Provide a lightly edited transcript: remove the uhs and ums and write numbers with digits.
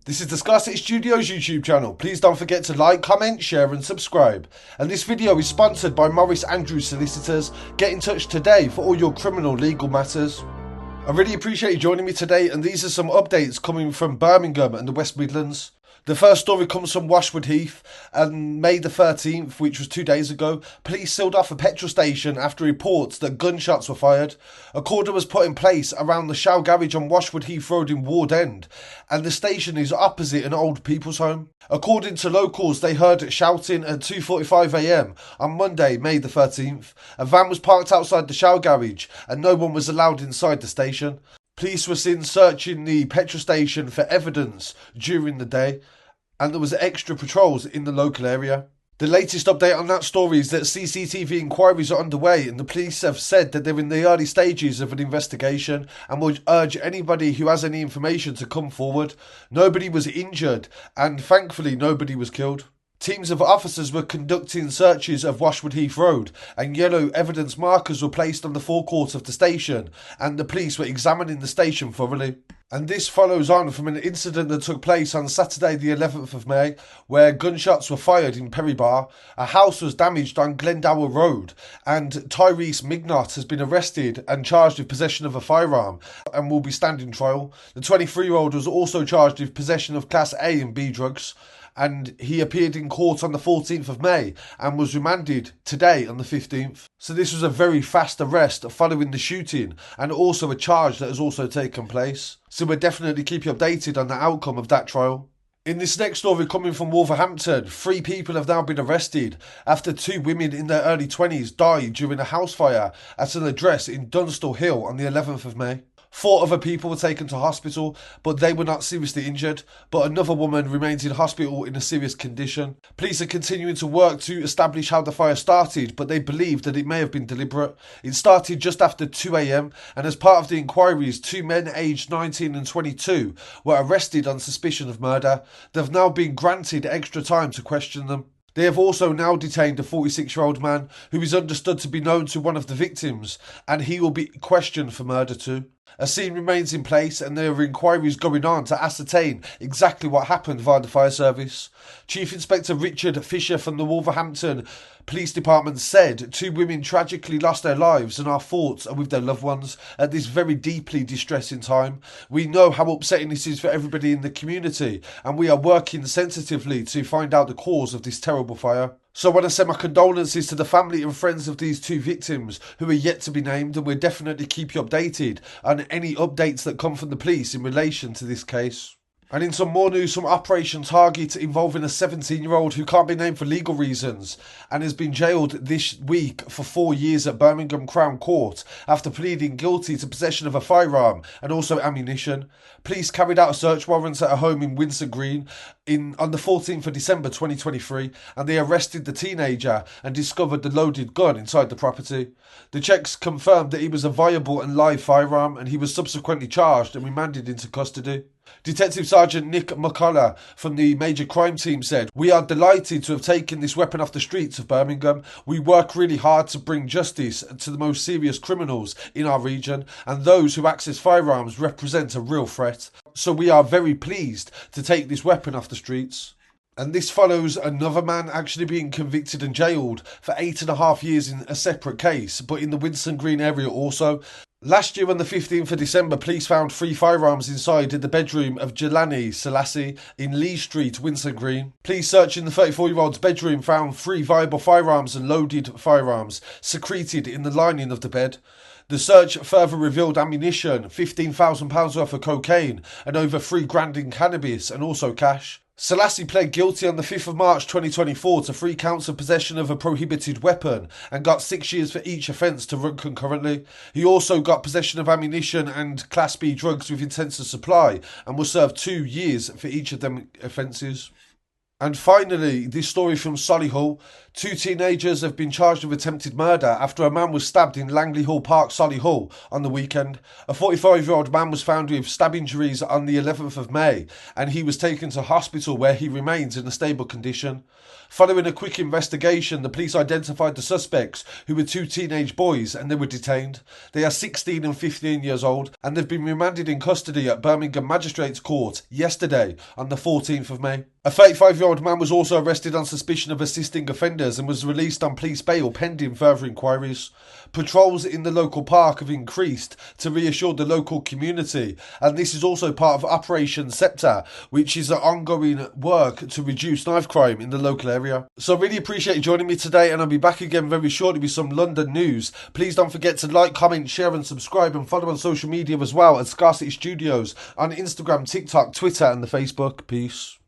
This is the Scarcity Studios YouTube channel. Please don't forget to like, comment, share and subscribe. And this video is sponsored by Maurice Andrews Solicitors. Get in touch today for all your criminal legal matters. I really appreciate you joining me today, and these are some updates coming from Birmingham and the West Midlands. The first story comes from Washwood Heath. On May the 13th, which was 2 days ago, police sealed off a petrol station after reports that gunshots were fired. A cordon was put in place around the Shell garage on Washwood Heath Road in Ward End, and the station is opposite an old people's home. According to locals, they heard shouting at 2:45 AM on Monday, May the 13th. A van was parked outside the Shell garage and no one was allowed inside the station. Police were seen searching the petrol station for evidence during the day, and there was extra patrols in the local area. The latest update on that story is that CCTV inquiries are underway, and the police have said that they're in the early stages of an investigation and will urge anybody who has any information to come forward. Nobody was injured, and thankfully nobody was killed. Teams of officers were conducting searches of Washwood Heath Road, and yellow evidence markers were placed on the forecourt of the station, and the police were examining the station thoroughly. And this follows on from an incident that took place on Saturday the 11th of May, where gunshots were fired in Perry Barr. A house was damaged on Glendower Road, and Tyrese Mignot has been arrested and charged with possession of a firearm and will be standing trial. The 23-year-old was also charged with possession of Class A and B drugs, and he appeared in court on the 14th of May and was remanded today on the 15th. So this was a very fast arrest following the shooting, and also a charge that has also taken place. So we'll definitely keep you updated on the outcome of that trial. In this next story coming from Wolverhampton, 3 people have now been arrested after 2 women in their early 20s died during a house fire at an address in Dunstall Hill on the 11th of May. 4 other people were taken to hospital, but they were not seriously injured, but another woman remains in hospital in a serious condition. Police are continuing to work to establish how the fire started, but they believe that it may have been deliberate. It started just after 2 AM, and as part of the inquiries, 2 men aged 19 and 22 were arrested on suspicion of murder. They've now been granted extra time to question them. They have also now detained a 46-year-old man who is understood to be known to one of the victims, and he will be questioned for murder too. A scene remains in place, and there are inquiries going on to ascertain exactly what happened via the fire service. Chief Inspector Richard Fisher from the Wolverhampton Police Department said 2 women tragically lost their lives, and our thoughts are with their loved ones at this very deeply distressing time. We know how upsetting this is for everybody in the community, and we are working sensitively to find out the cause of this terrible fire. So I want to send my condolences to the family and friends of these 2 victims who are yet to be named, and we'll definitely keep you updated on any updates that come from the police in relation to this case. And in some more news, some Operation Target involving a 17-year-old who can't be named for legal reasons and has been jailed this week for 4 years at Birmingham Crown Court after pleading guilty to possession of a firearm and also ammunition. Police carried out a search warrant at a home in Windsor Green on the 14th of December 2023, and they arrested the teenager and discovered the loaded gun inside the property. The checks confirmed that he was a viable and live firearm, and he was subsequently charged and remanded into custody. Detective Sergeant Nick McCullough from the Major Crime Team said, "We are delighted to have taken this weapon off the streets of Birmingham. We work really hard to bring justice to the most serious criminals in our region, and those who access firearms represent a real threat. So we are very pleased to take this weapon off the streets." And this follows another man actually being convicted and jailed for 8.5 years in a separate case, but in the Winson Green area also. Last year on the 15th of December, police found 3 firearms inside the bedroom of Jelani Selassie in Lee Street, Winson Green. Police searching the 34-year-old's bedroom found 3 viable firearms and loaded firearms secreted in the lining of the bed. The search further revealed ammunition, £15,000 worth of cocaine, and over 3 grand in cannabis and also cash. Selassie pled guilty on the 5th of March 2024 to 3 counts of possession of a prohibited weapon and got 6 years for each offence to run concurrently. He also got possession of ammunition and Class B drugs with intent to supply and will serve 2 years for each of them offences. And finally, this story from Solihull. Two teenagers have been charged with attempted murder after a man was stabbed in Langley Hall Park, Solihull, on the weekend. A 45-year-old man was found with stab injuries on the 11th of May, and he was taken to hospital where he remains in a stable condition. Following a quick investigation, the police identified the suspects, who were two teenage boys, and they were detained. They are 16 and 15 years old, and they've been remanded in custody at Birmingham Magistrates Court yesterday, on the 14th of May. A 35-year-old man was also arrested on suspicion of assisting offenders and was released on police bail pending further inquiries. Patrols in the local park have increased to reassure the local community, and this is also part of Operation Scepter, which is an ongoing work to reduce knife crime in the local area. So I really appreciate you joining me today, and I'll be back again very shortly with some London news. Please don't forget to like, comment, share and subscribe, and follow on social media as well at Scarcity Studios on Instagram, TikTok, Twitter and the Facebook. Peace.